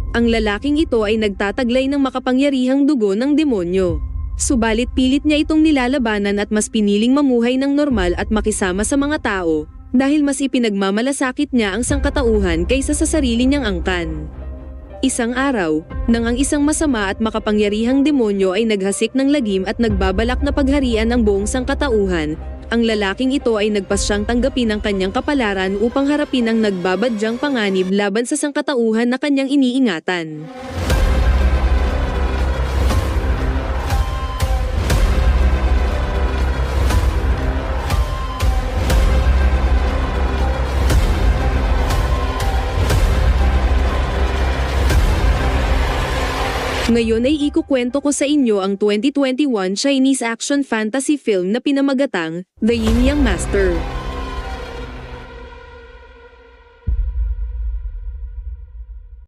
Ang lalaking ito ay nagtataglay ng makapangyarihang dugo ng demonyo. Subalit pilit niya itong nilalabanan at mas piniling mamuhay ng normal at makisama sa mga tao, dahil mas ipinagmamalasakit niya ang sangkatauhan kaysa sa sarili niyang angkan. Isang araw, nang ang isang masama at makapangyarihang demonyo ay naghasik ng lagim at nagbabalak na pagharian ang buong sangkatauhan, ang lalaking ito ay nagpasyang tanggapin ang kanyang kapalaran upang harapin ang nagbabadyang panganib laban sa sangkatauhan na kanyang iniingatan. Ngayon ay ikukwento ko sa inyo ang 2021 Chinese action fantasy film na pinamagatang The Yin Yang Master.